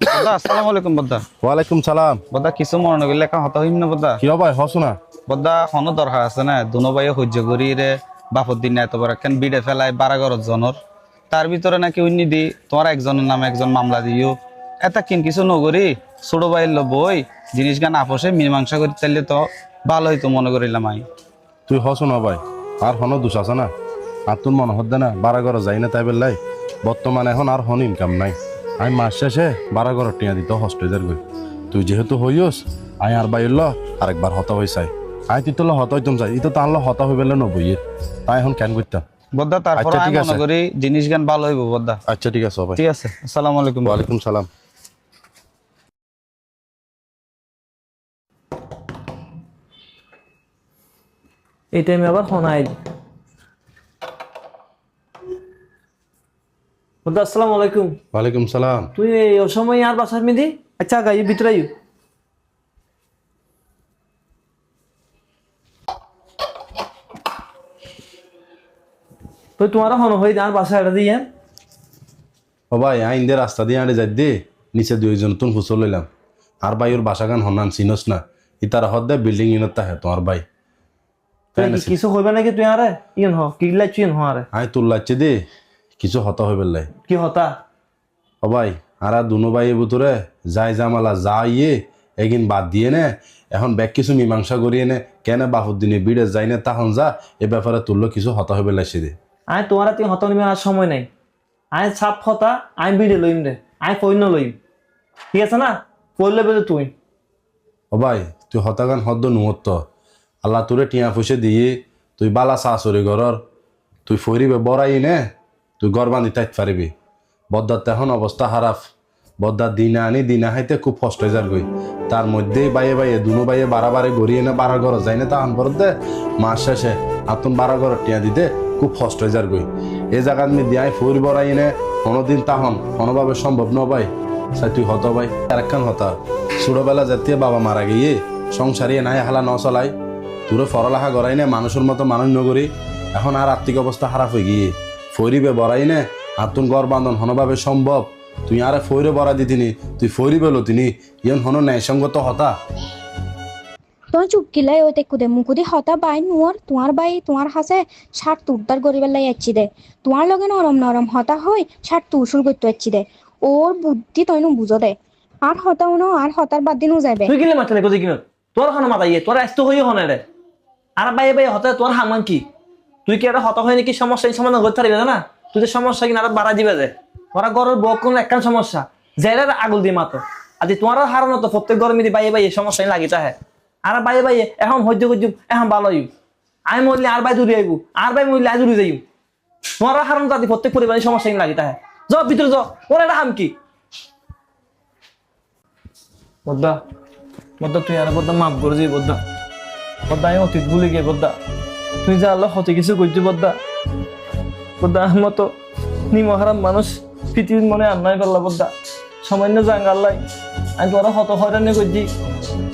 বদ্দা আসসালামু আলাইকুম বদ্দা। ওয়ালাইকুম সালাম। বদ্দা কিছু মনে নগিলে একা হতা হইম না বদ্দা। কি ভাই হসো না? বদ্দা হনো দরকার আছে না, দুনো ভাইয়ে সহ্য করি রে বাপর দিন এত বড় কেন বিড়ে ফেলায় 12 জনের, তার ভিতরে নাকি উন্নি দি তোমার একজনের নামে একজন মামলা দিও এটা কিন কিছু নগরি ছোট ভাইয়ের লো বই জিনিস গান আপোষে মীমাংসা করি চাইলে তো ভালো হইতো মনে করিলাম আই। তুই হসো না ভাই, আর হনো দোষ আছে না? আর তোর মনে হদ্দে না 12 যাই না তাই বেলাই বর্তমানে এখন আর হন ইনকাম নাই। আমি মাস শেষে 12 টিয়া দিত হস্টেজার গই। তুই যেহেতু হইস আই আর বাইল আরেকবার হতা হয়ে চাই। আই তুই তোলা হতা হইতাম চাই ইতো তাহলে হতা হয়ে বেলে নবইয়ে তাই এখন কেন করতাম বদ্দা তারপর আচ্ছা, আমি ঠিক মনে আছে। করি জিনিস গান ভালো হইব বদ্দা। আচ্ছা ঠিক আছে ভাই। ঠিক আছে, আসসালামু আলাইকুম। ওয়ালাইকুম সালাম। এই টাইমে আবার ফোন আইল। বন্ধু আসসালামু আলাইকুম। ওয়ালাইকুম সালাম। তুই এই সময় আর বাসার মিদি আচ্ছা গাই ভিতরে আইও। তুই তোমার হন হই আর বাসা এটা দিয়ে ও ভাই আইন দিয়ে রাস্তা দিয়ে আড়ে যাই দে নিচে 2 জন তুন ফুসল লইলাম। আর ভাই ওর বাসাগান হনান চিনস না ইতার হদ্দে বিল্ডিং ইনত তাহে তোমার ভাই কিছু হইবে নাকি তুই আরে ইন হ কি লাগছি ইন হ আরে আই তোর লাগছে দে কিছু হতা হইবে লাই। কি হতা ও ভাই আর দুনো ভাই বুতুরে যাই জামালা যা ইয়ে এগিন বাদ দিয়ে নে এখন ব্যাগ কিছু মীমাংসা করিয়ে নে কেন বাহুর দিনে বিড়ে যাই না তখন যা এ ব্যাপারে তুললো কিছু হতা হইবে লাইছে দে। আই তোমার তুই হতা নিবে আর সময় নাই। আই ছাপ হতা আই বিড়ে লইম রে আই ফইন লইম ঠিক আছে না পড়লে বেলে তুই। ও ভাই তুই হতাগান হদ্দ নুমত্ত আল্লাহ তোরে টিয়া পয়সা দিয়ে তুই বালা শাশুড়ি ঘরর তুই ফরিবে বড়াই নে তুই গড় বান্ধি তাইত পারিবি। বদ্দার এখন অবস্থা খারাপ। বদ্দার দিনা আনি দিনা হাইতে খুব কষ্ট হয়ে যার গই তার মধ্যেই বাইয়ে বাইয়ে দুনো বাইয়ে বাড়াবাড়ি গড়িয়ে না 12 ঘর যাই না তখন পর দে মাস শেষে আতুন 12 ঘর টিয়া দিতে খুব কষ্ট হয়ে যার গই এই জায়গা আমি দিয়াই ফরি বড়াই নে কোনোদিন তখন কোনোভাবে সম্ভব ন ভাই। সাই তুই হত ভাই আর একখান হতা ছোটবেলা জাতীয় বাবা মারা গিয়ে সংসারিয়ে নাই হালা ন চলাই তোরে পড়ালেখা করাই নে মানুষের মতো মানুষ নগরী এখন আর আর্থিক অবস্থা খারাপ হয়ে গিয়ে ফরিবে বড়াই নে আর তুন গড় বান্ধন হনভাবে সম্ভব তুই আরে ফইরে বড়া দিতিনি তুই ফইরিবে লতিনি ইয়ন হন ন্যায়সঙ্গত হতা। তোমার চুপ কিলাই ওই দেখুদে মুকুদি হতা বাই নোয়ার তোমার বাই তোমার হাসে শার্ট তুরদার গরিবের লাই আচ্ছি দে তোমার লগে নরম নরম হতা হই শার্ট তুরসুর করতে আচ্ছি দে ওর বুদ্ধি তৈনু বুঝো দে আর হতা উনো আর হতার বাদ দিনও যাবে তুই কিলে মাথা লেগে কিনো তোর খানা মাথা ইয়ে তোর আসতে হই হনে রে আর বাইয়ে বাইয়ে হতে তোর হামান কি তুই কি একটা হতা হয় নাকি সমস্যা এই সমাধান করতে পারবি না তুই যে সমস্যা কিনা আরো বাড়া দিবে যে তোরা ঘরের বউ কোন একখান সমস্যা জেলের আগুল দিয়ে মাতো আজ তোমার হারানো তো প্রত্যেক গরমে বাইয়ে বাইয়ে সমস্যা লাগিতে হয় আর বাইয়ে বাইয়ে এখন সহ্য করছুম এখন ভালো হইব আমি মরলে আর বাই দূরে আইব আর বাই মরলে আই দূরে যাইব তোমার হারানো তাদের প্রত্যেক পরিবারের সমস্যা লাগিতে হয় যাও ভিতরে যাও ওর একটা হাম কি বদ্দা বদ্দা তুই আর বদ্দা মাফ করে যাই বদ্দা বদ্দা আমি অতীত ভুলে গিয়ে বদ্দা তুই যা আল্লাহ হতে কিছু করছি বদ্দা বদ্দা আমার মতো নিমহারাম মানুষ পৃথিবীর মনে আন্যায় করলা বদ্দা সামান্য জাঙ্গাল্লাই আমি তোমার হত হয়রানি করছি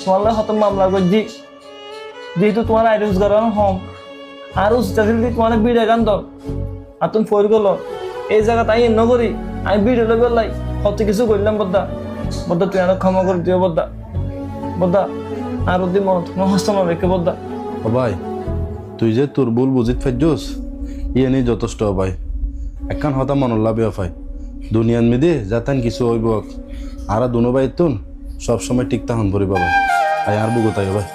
তোমার হত মামলা করছি যেহেতু তোমার আই রোজগার হম আর তোমার বিড়ে গান দর আর তুমি ফোর গেলো এই জায়গা তাই এন্ন করি আমি বিড়ে লোক লাই হত কিছু করলাম বদ্দা বদ্দা তুই আর ক্ষমা করে দিও বদ্দা বদ্দা আর ওদি মন তোমার হস্ত না রেখে বদ্দা। ও ভাই তুই যে তোর ভুল বুঝিত ফেজোস ইয়ে নেই যথেষ্ট ভাই একখান হতা মনল্লা বেয়া ভাই দুনিয়ান মেদে যাতান কিছু হইব আর দুনো ভাই তুন সবসময় ঠিক তাহন পরিবা ভাই তাই আর বুগো তাই ভাই।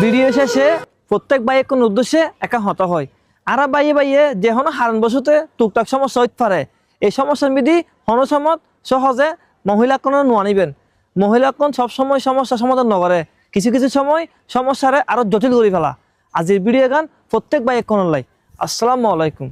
ভিডিও শেষে প্রত্যেক বাইয়ে কোন উদ্দেশ্যে একা হতা হয় আর বাইয়ে বাইয়ে যে হনো হারণ বসতে টুকটাক সমস্যা হইতে পারে এই সমস্যার বিধি হনসমত সহজে মহিলা কোনো নোয়া নিবেন মহিলা কোন সবসময় সমস্যা সমাধান নকরে কিছু কিছু সময় সমস্যারে আরো জটিল করে ফেলা আজির ভিডিও গান প্রত্যেক বাইয়ে কোন লাই। আসসালামু আলাইকুম।